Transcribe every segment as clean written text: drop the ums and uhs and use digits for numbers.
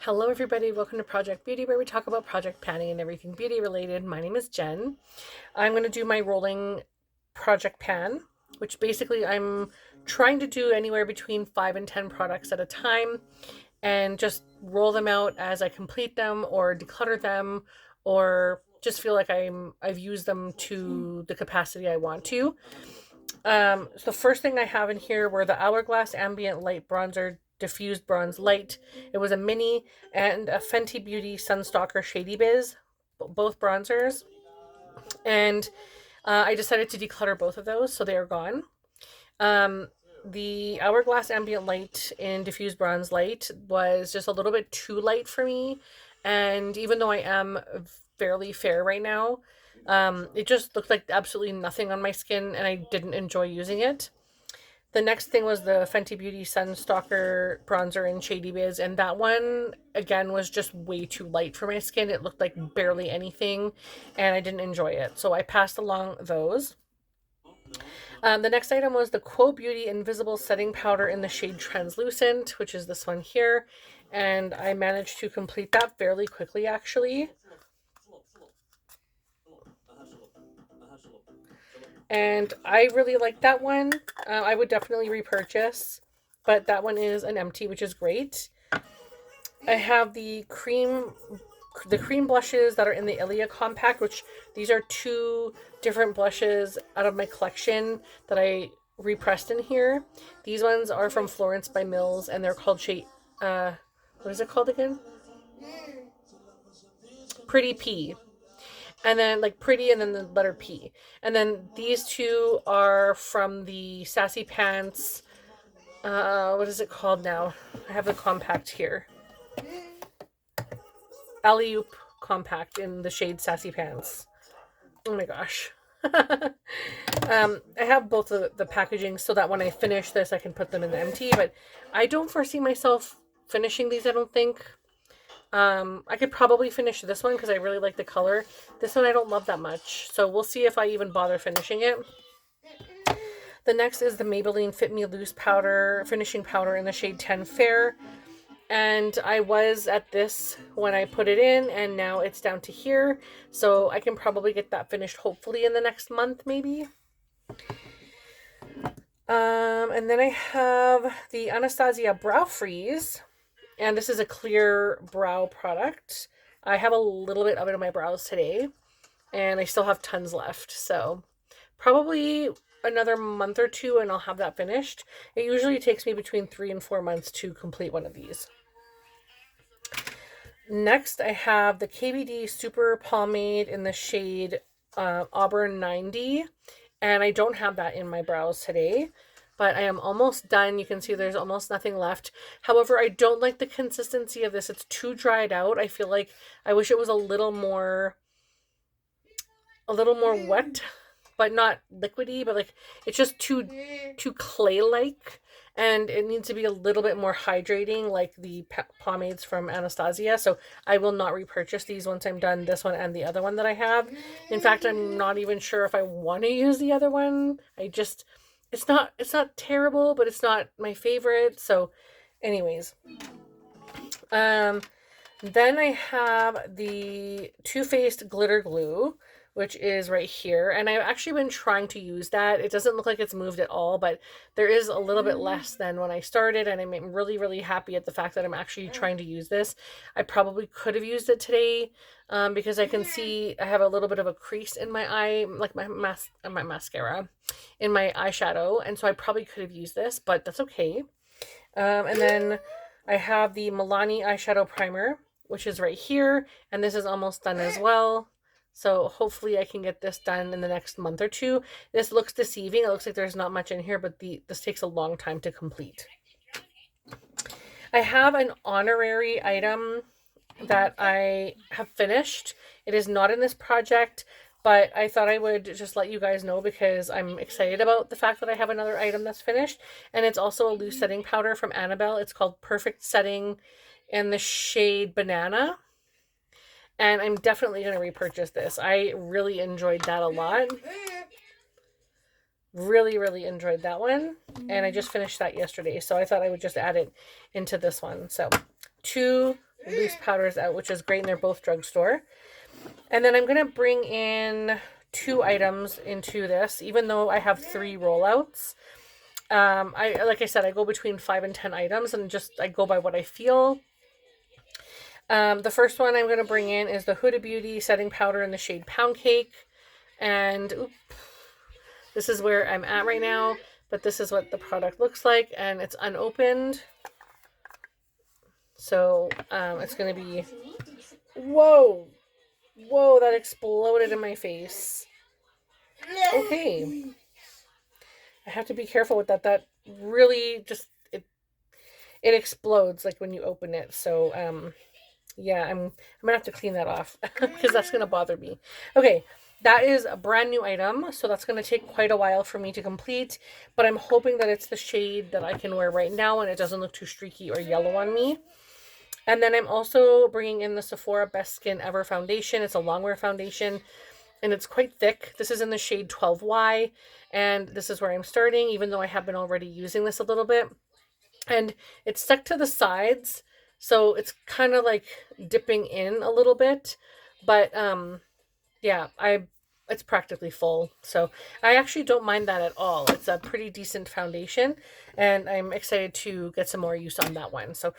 Hello everybody, welcome to Project Beauty, where we talk about project panning and everything beauty related. My name is Jen. I'm going to do my rolling project pan, which basically I'm trying to do anywhere between 5 and 10 products at a time and just roll them out as I complete them or declutter them or just feel like I've used them to the capacity I want to. So the first thing I have in here were the Hourglass Ambient Light Bronzer Diffused Bronze Light. It was a mini and a Fenty Beauty Sunstalker Shady Biz, both bronzers. And I decided to declutter both of those, so they are gone. Um, the Hourglass Ambient Light in Diffused Bronze Light was just a little bit too light for me. And even though I am fairly fair right now, it just looked like absolutely nothing on my skin, and I didn't enjoy using it. The next thing was the Fenty Beauty Sunstalker bronzer in Shady Biz, and that one again was just way too light for my skin. It looked like barely anything, and I didn't enjoy it. So I passed along those. The next item was the Quo Beauty Invisible Setting Powder in the shade Translucent, which is this one here, and I managed to complete that fairly quickly actually. And I really like that one. I would definitely repurchase, but that one is an empty, which is great. I have the cream blushes that are in the Ilia compact, which these are two different blushes out of my collection that I repressed in here. These ones are from Florence by Mills, and they're called what is it called again? Pretty P. And then like pretty and then the letter P. And then these two are from the Sassy Pants. What is it called now? I have the compact here. Alley Oop compact in the shade Sassy Pants. Oh my gosh. I have both the packaging so that when I finish this, I can put them in the empty. But I don't foresee myself finishing these. I don't think. I could probably finish this one because I really like the color. This one I don't love that much, so we'll see if I even bother finishing it. The next is the Maybelline Fit Me Loose powder, finishing powder in the shade 10 Fair. And I was at this when I put it in, and now it's down to here. So I can probably get that finished hopefully in the next month, maybe. And then I have the Anastasia Brow Freeze, and this is a clear brow product. I have a little bit of it on my brows today, and I still have tons left. So probably another month or two, and I'll have that finished. It usually takes me between 3 and 4 months to complete one of these. Next, I have the KVD Super Pomade in the shade Auburn 90. And I don't have that in my brows today. But I am almost done. You can see there's almost nothing left. However, I don't like the consistency of this. It's too dried out. I feel like I wish it was a little more wet, but not liquidy, but like it's just too clay-like, and it needs to be a little bit more hydrating like the pomades from Anastasia. So I will not repurchase these once I'm done this one and the other one that I have. In fact, I'm not even sure if I want to use the other one. It's not terrible, but it's not my favorite. So anyways, then I have the Too Faced Glitter Glue, which is right here. And I've actually been trying to use that. It doesn't look like it's moved at all, but there is a little bit less than when I started. And I'm really, really happy at the fact that I'm actually trying to use this. I probably could have used it today because I can see I have a little bit of a crease in my eye, like my mascara, in my eyeshadow. And so I probably could have used this, but that's okay. And then I have the Milani eyeshadow primer, which is right here, and this is almost done as well. So hopefully I can get this done in the next month or two. This looks deceiving. It looks like there's not much in here, but this takes a long time to complete. I have an honorary item that I have finished. It is not in this project, but I thought I would just let you guys know because I'm excited about the fact that I have another item that's finished. And it's also a loose setting powder from Annabelle. It's called Perfect Setting in the shade Banana. And I'm definitely going to repurchase this. I really enjoyed that a lot. Really, really enjoyed that one. And I just finished that yesterday. So I thought I would just add it into this one. So 2 loose powders out, which is great, and they're both drugstore. And then I'm going to bring in 2 items into this, even though I have 3 rollouts. Like I said, I go between 5 and 10 items, and just I go by what I feel. The first one I'm going to bring in is the Huda Beauty setting powder in the shade Pound Cake. And this is where I'm at right now, but this is what the product looks like, and it's unopened. So it's going to be, whoa, that exploded in my face. Okay. I have to be careful with that. That really just, it explodes like when you open it. So yeah, I'm gonna have to clean that off because that's gonna bother me. Okay, that is a brand new item, so that's gonna take quite a while for me to complete, but I'm hoping that it's the shade that I can wear right now and it doesn't look too streaky or yellow on me. And then I'm also bringing in the Sephora Best Skin Ever foundation. It's a longwear foundation, and it's quite thick. This is in the shade 12Y, and this is where I'm starting, even though I have been already using this a little bit. And it's stuck to the sides, so it's kind of like dipping in a little bit, but yeah, it's practically full, so I actually don't mind that at all. It's a pretty decent foundation, and I'm excited to get some more use on that one. So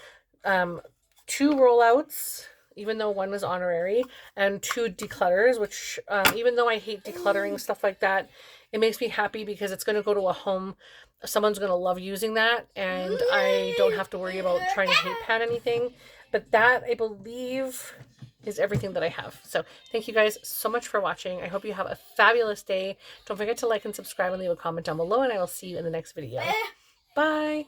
2 rollouts, even though one was honorary, and 2 declutters, which even though I hate decluttering stuff like that, it makes me happy because it's going to go to a home. Someone's going to love using that, and I don't have to worry about trying to hate pan anything. But that, I believe, is everything that I have. So thank you guys so much for watching. I hope you have a fabulous day. Don't forget to like and subscribe and leave a comment down below, and I will see you in the next video. Bye!